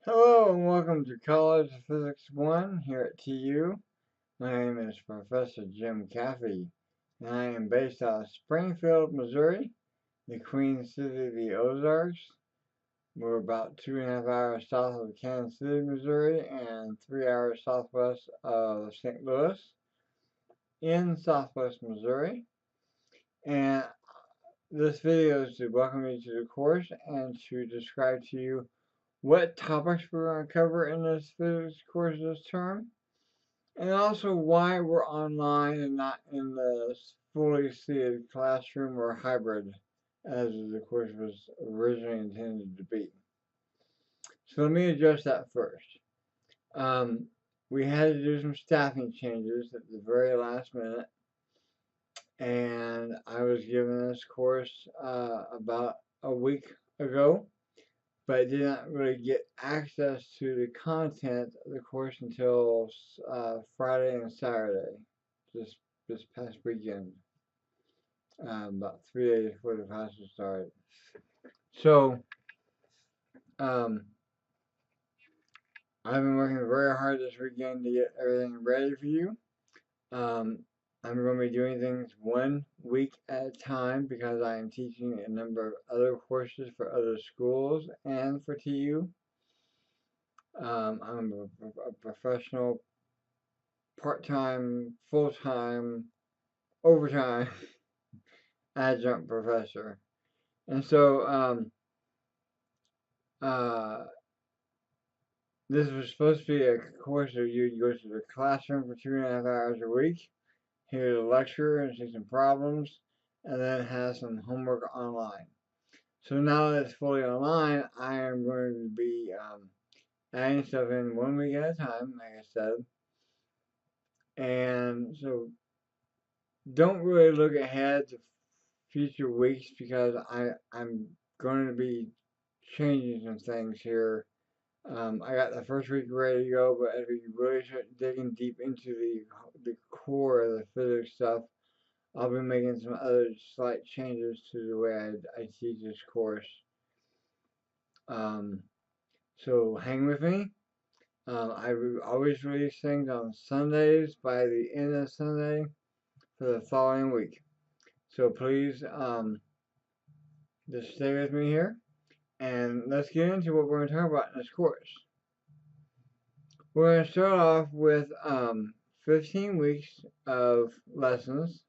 Hello and welcome to College of Physics 1 here at TU. My name is Professor Jim Caffey, and I am based out of Springfield, Missouri, the Queen City of the Ozarks. We're about 2.5 hours south of Kansas City, Missouri, and 3 hours southwest of St. Louis in southwest Missouri. And this video is to welcome you to the course and to describe to you what topics we're going to cover in this physics course this term, and also why we're online and not in the fully seated classroom or hybrid as the course was originally intended to be. So let me address that first. We had to do some staffing changes at the very last minute, and I was given this course about a week ago, but I did not really get access to the content of the course until Friday and Saturday, this past weekend, about 3 days before the classes started. So um, I've been working very hard this weekend to get everything ready for you. Um, I'm going to be doing things 1 week at a time because I am teaching a number of other courses for other schools and for TU. I'm a professional, part-time, full-time, overtime adjunct professor. And so uh, this was supposed to be a course where you go to the classroom for 2.5 hours a week, hear the lecture and see some problems, and then have some homework online. So now that it's fully online, I am going to be adding stuff in 1 week at a time, like I said. And so don't really look ahead to future weeks because I'm going to be changing some things here. I got the first week ready to go, but as we really start digging deep into the core of the physics stuff, I'll be making some other slight changes to the way I teach this course. Um, so hang with me. I always release things on Sundays by the end of Sunday for the following week. So please just stay with me here. And let's get into what we're going to talk about in this course. We're going to start off with 15 weeks of lessons.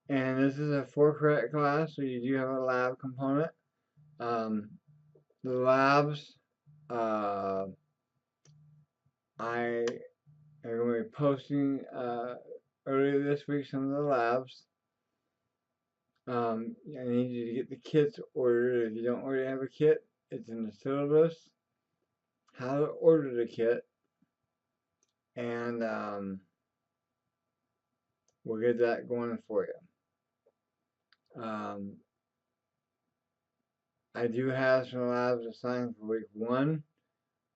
And this is a 4 credit class, so you do have a lab component. The labs, I am going to be posting earlier this week some of the labs. I need you to get the kits ordered. If you don't already have a kit, it's in the syllabus. How to order the kit. And we'll get that going for you. I do have some labs assigned for week 1,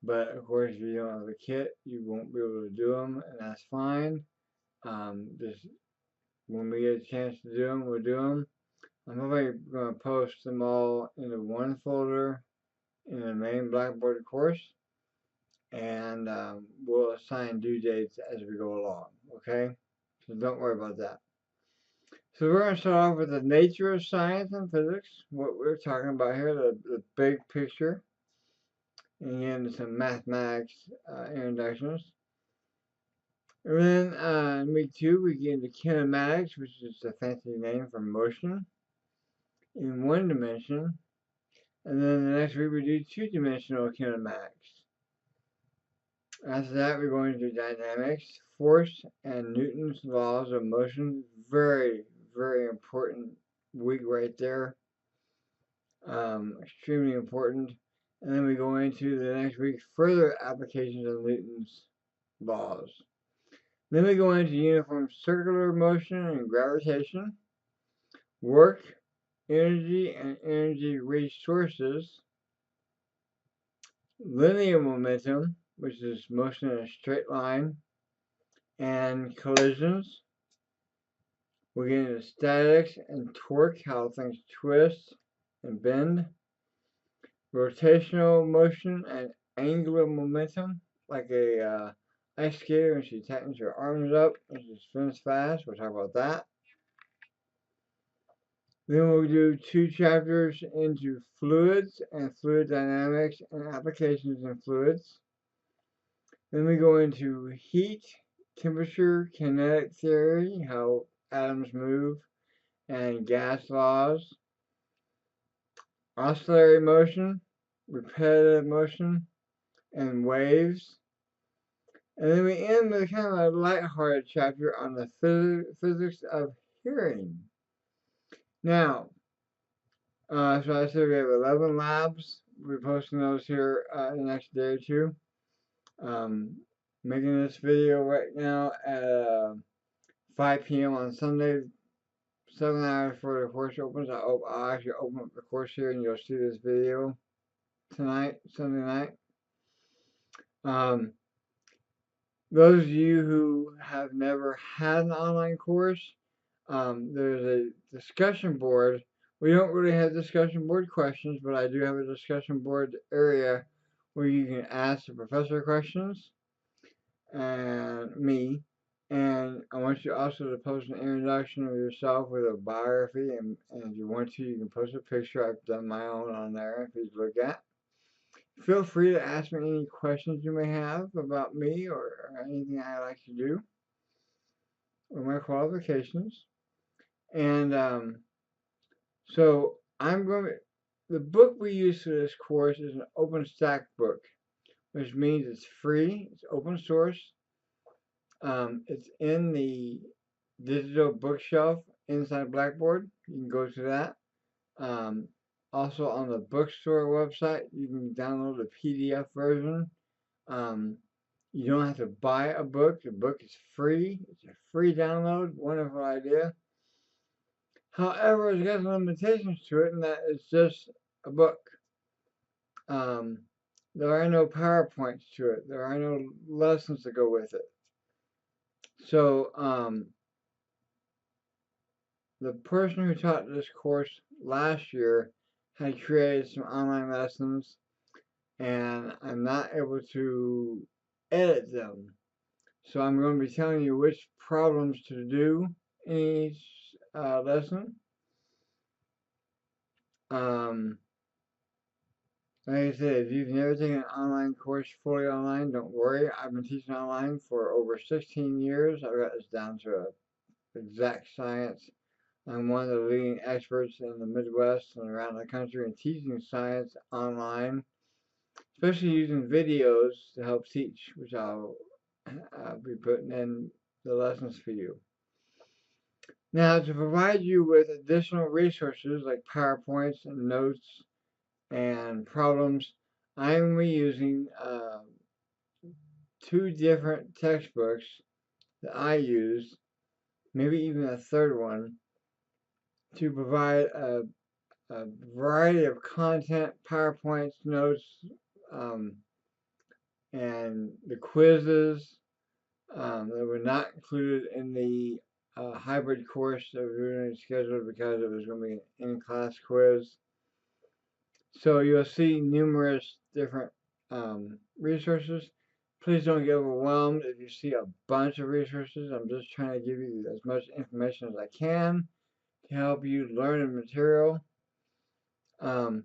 but of course if you don't have a kit, you won't be able to do them, and that's fine. Just when we get a chance to do them, we'll do them. I'm probably going to post them all into one folder in the main Blackboard course, and we'll assign due dates as we go along, okay? So don't worry about that. So we're going to start off with the nature of science and physics, what we're talking about here, the big picture, and again some mathematics introductions. And then in week 2 we get into kinematics, which is a fancy name for motion in one dimension. And then the next week we do 2-dimensional kinematics. After that we go into dynamics, force, and Newton's laws of motion. Very, very important week right there. Extremely important. And then we go into the next week further applications of Newton's laws. Then we go into uniform circular motion and gravitation, work, energy and energy resources, linear momentum, which is motion in a straight line, and collisions. We get into statics and torque, how things twist and bend. rotational motion and angular momentum, like a ice skater when she tightens her arms up and she spins fast. We'll talk about that. Then we'll do 2 chapters into fluids and fluid dynamics and applications in fluids. Then we go into heat, temperature, kinetic theory, how atoms move, and gas laws, oscillatory motion, repetitive motion, and waves. And then we end with kind of a lighthearted chapter on the physics of hearing. Now, so I said we have 11 labs. We're posting those here the next day or two. Making this video right now at 5 p.m. on Sunday, 7 hours before the course opens. I'll actually open up the course here and you'll see this video tonight, Sunday night. Those of you who have never had an online course, there's a discussion board. We don't really have discussion board questions, but I do have a discussion board area where you can ask the professor questions and me. And I want you also to post an introduction of yourself with a biography. And if you want to, you can post a picture. I've done my own on there for you to look at. Feel free to ask me any questions you may have about me or anything I like to do or my qualifications. And so the book we use for this course is an OpenStax book, which means it's free, it's open source. It's in the digital bookshelf inside Blackboard. You can go to that. Also on the bookstore website, you can download the PDF version. You don't have to buy a book. The book is free. It's a free download. Wonderful idea. However, it's got some limitations to it, and that it's just a book. There are no PowerPoints to it. There are no lessons to go with it. So, the person who taught this course last year had created some online lessons, and I'm not able to edit them. So I'm going to be telling you which problems to do in each lesson. Like I said, if you've never taken an online course fully online, don't worry. I've been teaching online for over 16 years. I've got this down to exact science. I'm one of the leading experts in the Midwest and around the country in teaching science online, especially using videos to help teach, which I'll be putting in the lessons for you. Now, to provide you with additional resources like PowerPoints and notes and problems, I'm reusing 2 different textbooks that I use, maybe even a third one, to provide a variety of content, PowerPoints, notes, and the quizzes that were not included in the hybrid course that was originally scheduled because it was going to be an in-class quiz. So you'll see numerous different resources. Please don't get overwhelmed if you see a bunch of resources. I'm just trying to give you as much information as I can to help you learn the material. My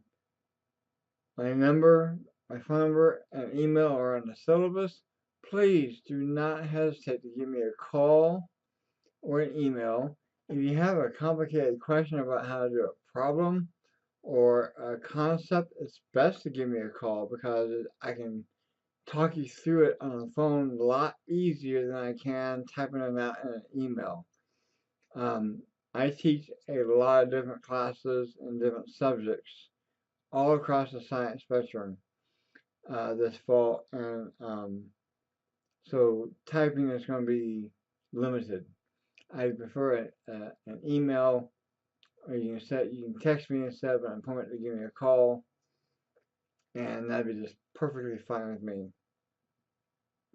phone number, and email are on the syllabus. Please do not hesitate to give me a call or an email. If you have a complicated question about how to do a problem or a concept, it's best to give me a call because I can talk you through it on the phone a lot easier than I can typing them out in an email. I teach a lot of different classes and different subjects all across the science spectrum this fall, and so typing is going to be limited. I prefer an email, or you can text me instead of an appointment to give me a call, and that'd be just perfectly fine with me.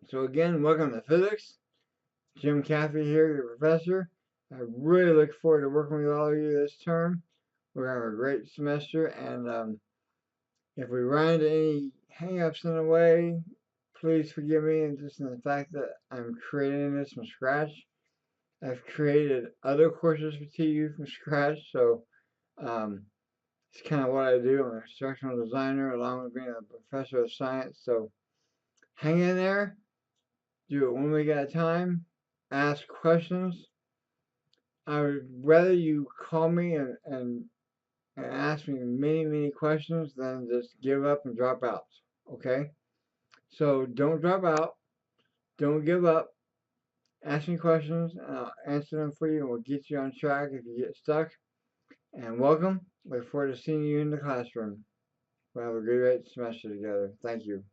So again, welcome to physics. Jim Caffey here, your professor. I really look forward to working with all of you this term. We're going to have a great semester, and If we run into any hang-ups in the way, please forgive me, and just in the fact that I'm creating this from scratch. I've created other courses for TU from scratch, so um, it's kind of what I do. I'm an instructional designer along with being a professor of science, so hang in there, do it one week at a time, ask questions. I would rather you call me and ask me many questions than just give up and drop out. Okay? So don't drop out, don't give up. Ask me questions and I'll answer them for you and we'll get you on track if you get stuck. And welcome. Look forward to seeing you in the classroom. We'll have a great semester together. Thank you.